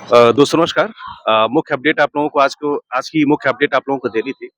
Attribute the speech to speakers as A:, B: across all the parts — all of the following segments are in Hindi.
A: दोस्तों नमस्कार। मुख्य अपडेट आप लोगों को आज की मुख्य अपडेट आप लोगों को देनी थी।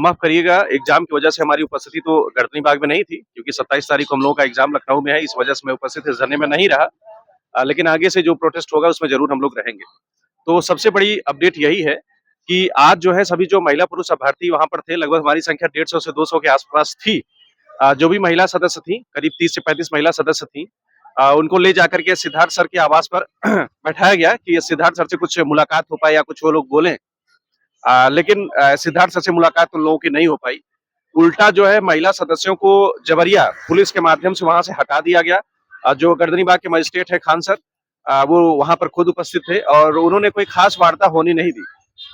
A: माफ़ करिएगा एग्ज़ाम की वजह से हमारी उपस्थिति तो गर्दनी बाग में नहीं थी क्योंकि 27 तारीख को हम लोगों का एग्ज़ाम लखनऊ में है, इस वजह से मैं उपस्थित इस धरने में नहीं रहा। लेकिन आगे से जो प्रोटेस्ट होगा उसमें ज़रूर हम लोग रहेंगे। तो सबसे बड़ी अपडेट यही है कि आज जो है सभी जो महिला पुरुष अभ्यर्थी वहाँ पर थे, लगभग हमारी संख्या 150 से 200 के आस-पास थी। जो भी महिला सदस्य थीं, करीब 30 से 35 महिला सदस्य थीं, उनको ले जाकर के सिद्धार्थ सर के आवास पर बैठाया गया कि ये सिद्धार्थ सर से कुछ मुलाकात हो पाए या कुछ वो लोग बोलें। लेकिन सिद्धार्थ सर से मुलाकात उन लोगों की नहीं हो पाई। उल्टा जो है महिला सदस्यों को जबरिया पुलिस के माध्यम से वहाँ से हटा दिया गया। जो गर्दनीबाग के मजिस्ट्रेट है खान सर, वो वहाँ पर खुद उपस्थित थे और उन्होंने कोई खास वार्ता होने नहीं दी।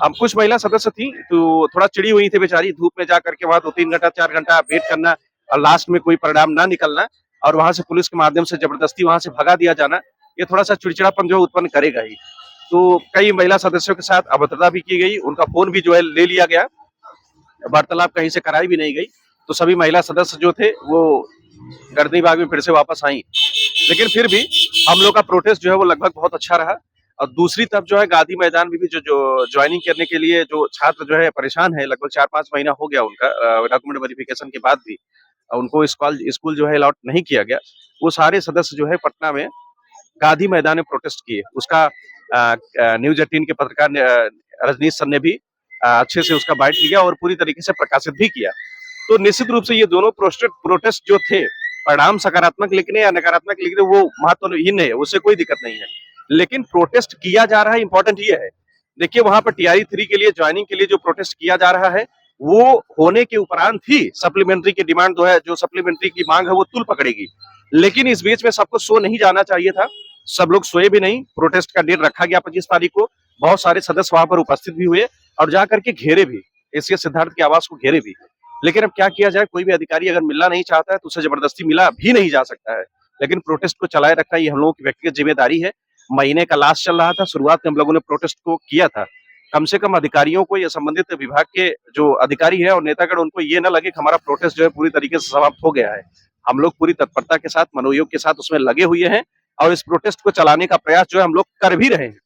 A: अब कुछ महिला सदस्य थी तो थोड़ा चिड़ी हुई थी बेचारी, धूप में जा करके वहाँ 2-3 घंटा 4 घंटा वेट करना और लास्ट में कोई परिणाम ना निकलना और वहाँ से पुलिस के माध्यम से जबरदस्ती वहाँ से भगा दिया जाना, ये थोड़ा-सा चिड़चिड़ापन जो है उत्पन्न करेगा ही। तो कई महिला सदस्यों के साथ अभद्रता भी की गई, उनका फ़ोन भी जो है ले लिया गया, वार्तालाप कहीं से कराई भी नहीं गई। तो सभी महिला सदस्य जो थे वो गर्दनी बाग में फिर से वापस आईं। लेकिन फिर भी हम लोग का प्रोटेस्ट जो है वो लगभग बहुत अच्छा रहा और दूसरी तरफ जो है गांधी मैदान में भी जो ज्वाइनिंग करने के लिए जो छात्र जो है परेशान है, लगभग 4-5 महीना हो गया उनका डॉक्यूमेंट वेरिफिकेशन के बाद भी उनको स्कूल जो है अलॉट नहीं किया गया। वो सारे सदस्य जो है पटना में गांधी मैदान में प्रोटेस्ट किए। उसका न्यूज़ 18 के पत्रकार रजनीश सर ने भी अच्छे से उसका बाइट लिया और पूरी तरीके से प्रकाशित भी किया। तो निश्चित रूप से ये दोनों प्रोटेस्ट जो थे, परिणाम सकारात्मक लिखने या नकारात्मक लिखने वो महत्वहीन है, उससे कोई दिक्कत नहीं है। लेकिन प्रोटेस्ट किया जा रहा है, इम्पोर्टेंट ये है। देखिए वहां पर टीआरई 3 के लिए ज्वाइनिंग के लिए जो प्रोटेस्ट किया जा रहा है, वो होने के उपरांत ही सप्लीमेंट्री की डिमांड जो है, जो सप्लीमेंट्री की मांग है वो तुल पकड़ेगी। लेकिन इस बीच में सबको सो नहीं जाना चाहिए था। सब लोग सोए भी नहीं। प्रोटेस्ट का डेट रखा गया 25 तारीख को। बहुत सारे सदस्य वहां पर उपस्थित भी हुए और जाकर के घेरे भी, एसीएस सिद्धार्थ के आवास को घेरे भी। लेकिन अब क्या किया जाए, कोई भी अधिकारी अगर मिलना नहीं चाहता है तो उसे जबरदस्ती मिला भी नहीं जा सकता है। लेकिन प्रोटेस्ट को चलाए रखना ये हम लोगों की व्यक्तिगत जिम्मेदारी है। महीने का लास्ट चल रहा था, शुरुआत में हम लोगों ने प्रोटेस्ट को किया था। कम से कम अधिकारियों को या संबंधित विभाग के जो अधिकारी है और नेतागण, उनको ये ना लगे कि हमारा प्रोटेस्ट जो है पूरी तरीके से समाप्त हो गया है। हम लोग पूरी तत्परता के साथ, मनोयोग के साथ उसमें लगे हुए हैं और इस प्रोटेस्ट को चलाने का प्रयास जो है हम लोग कर भी रहे हैं।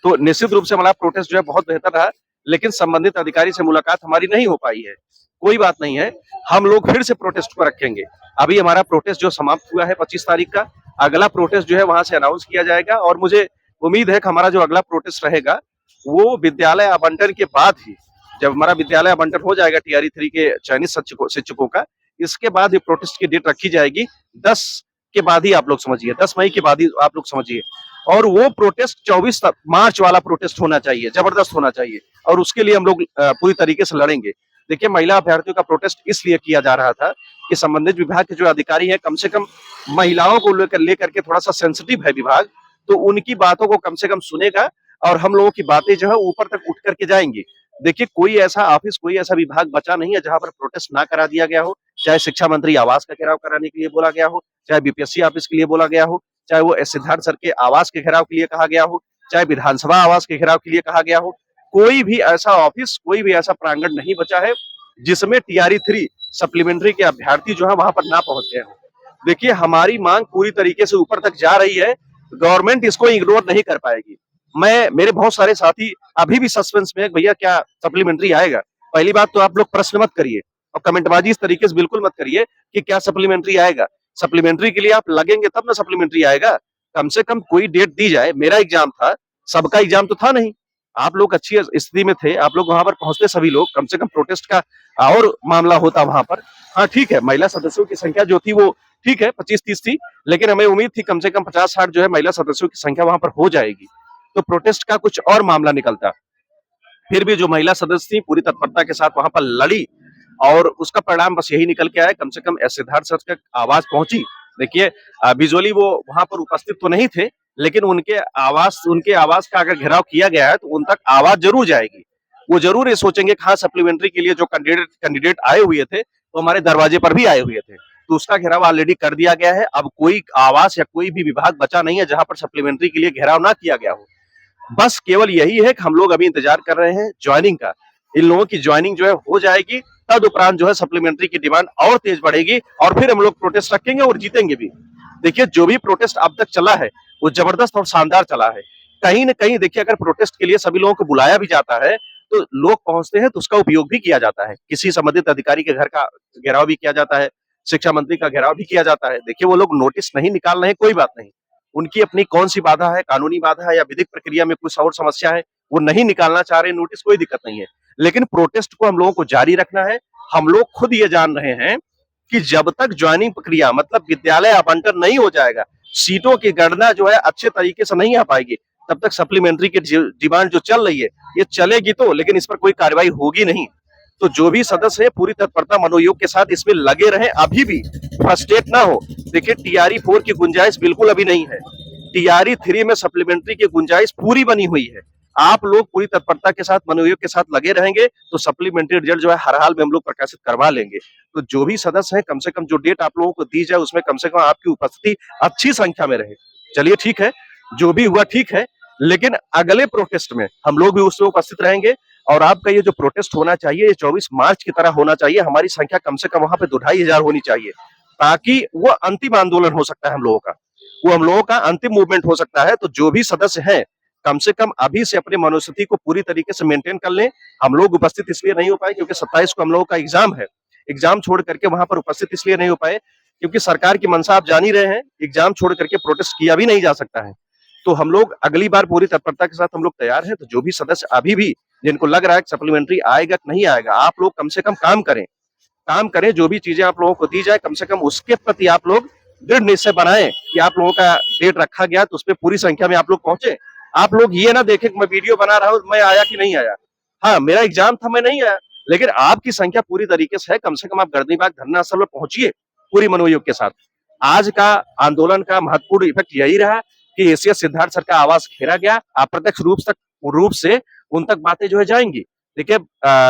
A: तो निश्चित रूप से हमारा प्रोटेस्ट जो है बहुत बेहतर रहा, लेकिन संबंधित अधिकारी से मुलाकात हमारी नहीं हो पाई है। कोई बात नहीं है, हम लोग फिर से प्रोटेस्ट को रखेंगे। अभी हमारा प्रोटेस्ट जो समाप्त हुआ है 25 तारीख का, अगला प्रोटेस्ट जो है वहां से अनाउंस किया जाएगा और मुझे उम्मीद है कि हमारा जो अगला प्रोटेस्ट रहेगा वो विद्यालय आवंटन के बाद ही, जब हमारा विद्यालय आवंटन हो जाएगा टीआरई 3 के चयनित शिक्षकों का, इसके बाद ये प्रोटेस्ट की डेट रखी जाएगी 10 के बाद ही, आप लोग समझिए 10 मई के बाद ही आप लोग समझिए। और वो प्रोटेस्ट 24 मार्च वाला प्रोटेस्ट होना चाहिए, जबरदस्त होना चाहिए और उसके लिए हम लोग पूरी तरीके से लड़ेंगे। देखिए महिला अभ्यर्थियों का प्रोटेस्ट इसलिए किया जा रहा था कि संबंधित विभाग के जो अधिकारी हैं, कम से कम महिलाओं को लेकर के थोड़ा सा सेंसिटिव है विभाग, तो उनकी बातों को कम से कम सुनेगा और हम लोगों की बातें जो है ऊपर तक उठ करके जाएंगी। देखिए कोई ऐसा ऑफिस, कोई ऐसा विभाग बचा नहीं है जहां पर प्रोटेस्ट ना करा दिया गया हो। चाहे शिक्षा मंत्री आवास का घेराव कराने के लिए बोला गया हो, चाहे बीपीएससी ऑफिस के लिए बोला गया हो, चाहे वो सिद्धार्थ सर के आवास के घेराव के लिए कहा गया हो, चाहे विधानसभा आवास के घेराव के लिए कहा गया हो। कोई भी ऐसा ऑफिस, कोई भी ऐसा प्रांगण नहीं बचा है जिसमें टीआरई 3 सप्लीमेंट्री के अभ्यर्थी जो है वहां पर ना पहुंच गए हो। देखिए हमारी मांग पूरी तरीके से ऊपर तक जा रही है, गवर्नमेंट इसको इग्नोर नहीं कर पाएगी। मेरे बहुत सारे साथी अभी भी सस्पेंस में है, भैया क्या सप्लीमेंट्री आएगा? पहली बात तो आप लोग प्रश्न मत करिए और कमेंटबाजी इस तरीके से बिल्कुल मत करिए कि क्या सप्लीमेंट्री आएगा। सप्लीमेंट्री के लिए आप लगेंगे तब ना सप्लीमेंट्री आएगा। कम से कम कोई डेट दी जाए। मेरा एग्जाम था, सबका एग्जाम तो था नहीं। आप लोग अच्छी स्थिति में थे, आप लोग वहां पर पहुंचते सभी लोग, कम से कम प्रोटेस्ट का और मामला होता वहां पर। हाँ ठीक है, महिला सदस्यों की संख्या जो थी वो ठीक है 25-30 थी, लेकिन हमें उम्मीद थी कम से कम 50-60 जो है महिला सदस्यों की संख्या वहां पर हो जाएगी, तो प्रोटेस्ट का कुछ और मामला निकलता। फिर भी जो महिला सदस्य थी पूरी तत्परता के साथ वहां पर लड़ी और उसका परिणाम बस यही निकल के आया, कम से कम सिद्धार्थ सर तक आवाज पहुंची। देखिए विजुअली वो वहां पर उपस्थित तो नहीं थे, लेकिन उनके आवाज का अगर घेराव किया गया है तो उन तक आवाज जरूर जाएगी। वो जरूर ये सोचेंगे कि हाँ सप्लीमेंट्री के लिए जो कैंडिडेट आए हुए थे वो हमारे दरवाजे पर भी आए हुए थे, तो उसका घेराव ऑलरेडी कर दिया गया है। अब कोई आवास या कोई भी विभाग बचा नहीं है जहां पर सप्लीमेंट्री के लिए घेराव ना किया गया हो। बस केवल यही है कि हम लोग अभी इंतजार कर रहे हैं ज्वाइनिंग का। इन लोगों की ज्वाइनिंग जो है हो जाएगी, तदुपरांत जो है सप्लीमेंट्री की डिमांड और तेज बढ़ेगी और फिर हम लोग प्रोटेस्ट रखेंगे और जीतेंगे भी। देखिए जो भी प्रोटेस्ट अब तक चला है वो जबरदस्त और शानदार चला है। कहीं न कहीं देखिए अगर प्रोटेस्ट के लिए सभी लोगों को बुलाया भी जाता है, तो लोग पहुँचते हैं तो उसका उपयोग भी किया जाता है। किसी संबंधित अधिकारी के घर का घेराव भी किया जाता है, शिक्षा मंत्री का घेराव भी किया जाता है। देखिए वो लोग नोटिस नहीं निकाल रहे हैं, कोई बात नहीं। उनकी अपनी कौन-सी बाधा है, कानूनी बाधा है या विधिक प्रक्रिया में कुछ और समस्या है, वो नहीं निकालना चाह रहे हैं नोटिस, कोई दिक्कत नहीं है। लेकिन प्रोटेस्ट को हम लोगों को जारी रखना है। हम लोग खुद ये जान रहे हैं कि जब तक ज्वाइनिंग प्रक्रिया मतलब विद्यालय आवंटन नहीं हो जाएगा, सीटों की गणना जो है अच्छे तरीके से नहीं आ पाएगी, तब तक सप्लीमेंट्री की डिमांड जो चल रही है, ये चलेगी तो, लेकिन इस पर कोई कार्रवाई होगी नहीं। तो जो भी सदस्य है पूरी तत्परता मनोयोग के साथ इसमें लगे रहें, अभी भी फ्रस्ट्रेट ना हो। देखिए टीआरई 4 की गुंजाइश बिल्कुल अभी नहीं है। टीआरई 3 में सप्लीमेंट्री की गुंजाइश पूरी बनी हुई है। आप लोग पूरी तत्परता के साथ मनोयोग के साथ लगे रहेंगे तो सप्लीमेंट्री रिजल्ट जो है हर हाल में हम लोग प्रकाशित करवा लेंगे। तो जो भी सदस्य हैं कम से कम जो डेट आप लोगों को दी जाए उसमें कम से कम आपकी उपस्थिति अच्छी संख्या में रहे। चलिए ठीक है, जो भी हुआ ठीक है, लेकिन अगले प्रोटेस्ट में हम लोग भी उसमें उपस्थित रहेंगे और आपका ये जो प्रोटेस्ट होना चाहिए ये 24 मार्च की तरह होना चाहिए। हमारी संख्या कम से कम वहां पे 2,500 होनी चाहिए, ताकि वो अंतिम आंदोलन हो सकता है हम लोगों का, वो हम लोगों का अंतिम मूवमेंट हो सकता है। तो जो भी सदस्य हैं कम से कम अभी से अपनी मनोस्थिति को पूरी तरीके से मेंटेन कर लें। हम लोग उपस्थित इसलिए नहीं हो पाए क्योंकि 27 को हम लोगों का एग्जाम है। एग्जाम छोड़ करके वहां पर उपस्थित इसलिए नहीं हो पाए क्योंकि सरकार की मंशा आप जान ही रहे हैं, एग्जाम छोड़ करके प्रोटेस्ट किया भी नहीं जा सकता है। तो हम लोग अगली बार पूरी तत्परता के साथ हम लोग तैयार हैं। तो जो भी सदस्य अभी भी जिनको लग रहा है कि सप्लीमेंट्री आएगा कि नहीं आएगा, आप लोग कम से कम काम करें। जो भी चीजें आप लोगों को दी जाए कम से कम उसके प्रति आप लोग दृढ़ निश्चय बनाएं कि आप लोगों का डेट रखा गया तो उसमें पूरी संख्या में आप लोग पहुंचे। आप लोग ये ना देखें कि मैं वीडियो बना रहा हूं, मैं आया कि नहीं आया। हाँ, मेरा एग्जाम था, मैं नहीं आया, लेकिन आपकी संख्या पूरी तरीके से है। कम से कम आप गर्दनीबाग धरना स्थल पर पहुंचिए पूरी मनोयोग के साथ। आज का आंदोलन का महत्वपूर्ण इफेक्ट यही रहा कि एसीएस सिद्धार्थ सर का आवास घेरा गया। अप्रत्यक्ष रूप से उन तक बातें जो है जाएंगी। देखिए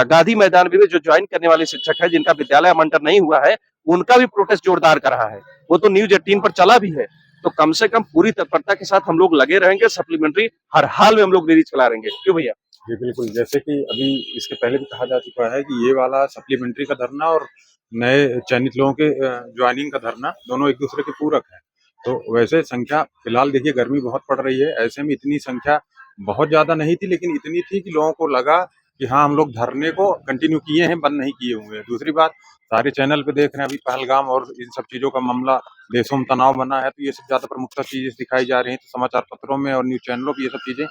A: गांधी मैदान में भी जो ज्वाइन करने वाले शिक्षक है जिनका विद्यालय आवंटन नहीं हुआ है, उनका भी प्रोटेस्ट जोरदार कर रहा है। वो तो न्यूज 18 पर चला भी है। तो कम से कम पूरी तत्परता के साथ हम लोग लगे रहेंगे। सप्लीमेंट्री हर हाल में हम लोग रिलीज करा रहेंगे। क्यों भैया?
B: जी बिल्कुल, जैसे कि अभी इसके पहले भी कहा जा चुका है कि ये वाला सप्लीमेंट्री का धरना और नए चयनित लोगों के ज्वाइनिंग का धरना दोनों एक दूसरे के पूरक हैं। तो वैसे संख्या फिलहाल देखिए गर्मी बहुत पड़ रही है, ऐसे में इतनी संख्या बहुत ज़्यादा नहीं थी, लेकिन इतनी थी कि लोगों को लगा कि हाँ, हम लोग धरने को कंटिन्यू किए हैं, बंद नहीं किए हुए हैं। दूसरी बात, सारे चैनल पे देख रहे हैं अभी पहलगाम और इन सब चीज़ों का मामला, देशों में तनाव बना है, तो ये सब ज़्यादा प्रमुखता चीज़ें दिखाई जा रही हैं। तो समाचार पत्रों में और न्यूज़ चैनलों पे ये सब चीज़ें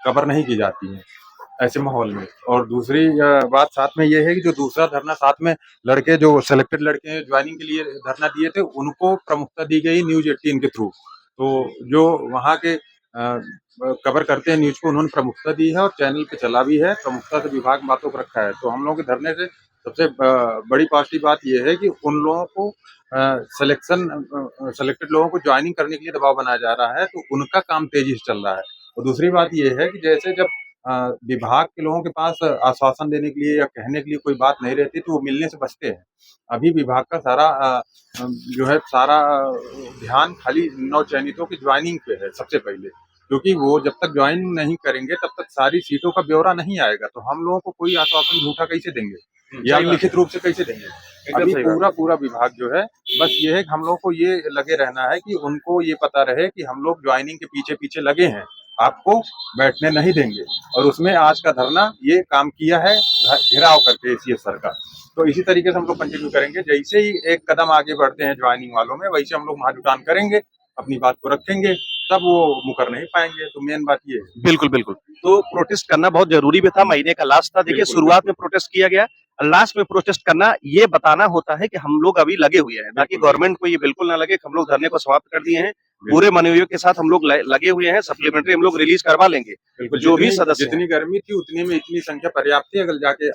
B: कवर नहीं की जाती हैं ऐसे माहौल में। और दूसरी बात साथ में ये है कि जो दूसरा धरना साथ में लड़के जो सिलेक्टेड लड़के ज्वाइनिंग के लिए धरना दिए थे, उनको प्रमुखता दी गई न्यूज़ 18 के थ्रू। तो जो वहाँ के कवर करते हैं न्यूज़ को, उन्होंने प्रमुखता दी है और चैनल पे चला भी है, प्रमुखता से विभाग बातों को रखा है। तो हम लोगों के धरने से सबसे बड़ी पॉजिटिव बात ये है कि उन लोगों को सेलेक्टेड लोगों को ज्वाइनिंग करने के लिए दबाव बनाया जा रहा है, तो उनका काम तेजी से चल रहा है। और दूसरी बात ये है कि जैसे जब विभाग के लोगों के पास आश्वासन देने के लिए या कहने के लिए कोई बात नहीं रहती तो वो मिलने से बचते हैं। अभी विभाग का सारा जो है सारा ध्यान खाली नवचयनितों की ज्वाइनिंग पे है सबसे पहले, क्योंकि वो जब तक ज्वाइन नहीं करेंगे तब तक सारी सीटों का ब्यौरा नहीं आएगा। तो हम लोगों को कोई आश्वासन झूठा कैसे देंगे या लिखित रूप से कैसे देंगे? अभी पूरा विभाग जो है बस ये है कि हम लोग को ये लगे रहना है कि उनको ये पता रहे कि हम लोग ज्वाइनिंग के पीछे लगे हैं, आपको बैठने नहीं देंगे। और उसमें आज का धरना ये काम किया है घेराव करके एसीएस सर का। तो इसी तरीके से हम लोग कंटिन्यू करेंगे। जैसे ही एक कदम आगे बढ़ते हैं ज्वाइनिंग वालों में, वैसे हम लोग महाजुटान करेंगे, अपनी बात को रखेंगे, तब वो मुकर नहीं पाएंगे। तो मेन बात ये है।
A: बिल्कुल बिल्कुल। तो प्रोटेस्ट करना बहुत जरूरी भी था, महीने का लास्ट था। देखिए शुरुआत में प्रोटेस्ट किया गया, लास्ट में प्रोटेस्ट करना ये बताना होता है कि हम लोग अभी लगे हुए हैं, ताकि गवर्नमेंट को ये बिल्कुल ना लगे कि हम लोग धरने को समाप्त कर दिए हैं। पूरे मनोयोग के साथ हम लोग लगे हुए हैं। सप्लीमेंट्री हम लोग रिलीज करवा लेंगे। जो भी सदस्य
B: जितनी गर्मी थी उतनी में इतनी संख्या पर्याप्त थी। अगर जाके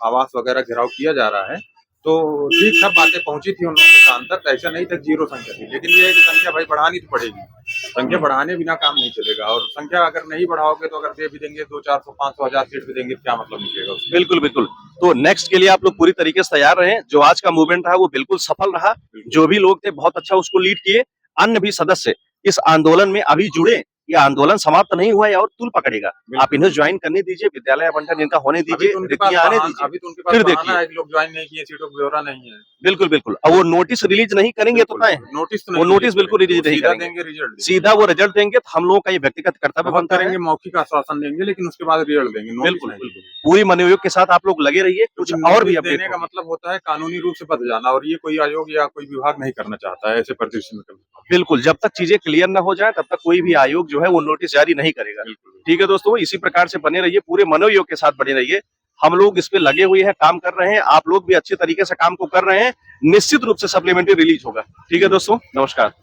B: आवास वगैरह घेराव किया जा रहा है तो ठीक सब बातें पहुंची थी उन लोगों के कान तक। ऐसा नहीं था जीरो संख्या थी, लेकिन ये है कि संख्या भाई बढ़ानी तो पड़ेगी। संख्या बढ़ाने बिना काम नहीं चलेगा। और संख्या अगर नहीं बढ़ाओगे तो अगर दे भी देंगे 200, 400, 500, 1000 सीट भी देंगे, क्या मतलब निकलेगा उसमें?
A: बिल्कुल बिल्कुल। तो नेक्स्ट के लिए आप लोग पूरी तरीके से तैयार रहे। जो आज का मूवमेंट रहा वो बिल्कुल सफल रहा। जो भी लोग थे बहुत अच्छा उसको लीड किए। अन्य भी सदस्य इस आंदोलन में अभी जुड़े, ये आंदोलन समाप्त नहीं हुआ है और तूल पकड़ेगा। आप इन्हें ज्वाइन करने दीजिए, विद्यालय आवंटन इनका होने दीजिए, रिक्तियां आने दीजिए,
B: अभी तो उनके पास
A: फिर
B: बहाना
A: देखिए।
B: है कि लोग ज्वाइन नहीं किए, सीटों का ब्यौरा नहीं है।
A: बिल्कुल, बिल्कुल। अब वो नोटिस रिलीज नहीं करेंगे तो तय है।
B: नोटिस तो
A: वो
B: नहीं
A: नोटिस बिल्कुल रिलीज नहीं
B: सीधा
A: करेंगे।
B: देंगे, रिजल्ट देंगे।
A: सीधा वो रिजल्ट देंगे तो हम लोगों का ये व्यक्तिगत कर्तव्य
B: बहुत
A: बनता है।
B: करेंगे, मौखिक आश्वासन देंगे, लेकिन उसके बाद रिजल्ट देंगे, नोटिस
A: बिल्कुल,
B: नहीं
A: बिल्कुल।
B: देंगे।
A: पूरी मनोयोग के साथ आप लोग लगे रहिए, कुछ
B: क्योंकि
A: और भी
B: नोटिस
A: अपडेट
B: देने का
A: होगी।
B: मतलब होता है कानूनी रूप से बदल जाना, और ये कोई आयोग या कोई विभाग नहीं करना चाहता है ऐसे परिदृश्य में कभी।
A: बिल्कुल, जब तक चीजें क्लियर ना हो जाए तब तक कोई भी आयोग जो है वो नोटिस जारी नहीं करेगा। ठीक है दोस्तों, इसी प्रकार से बने रहिए, पूरे मनोयोग के साथ बने रहिए। हम लोग इस पे लगे हुए हैं, काम कर रहे हैं, आप लोग भी अच्छे तरीके से काम को कर रहे हैं। निश्चित रूप से सप्लीमेंट्री रिलीज होगा। ठीक है दोस्तों, नमस्कार।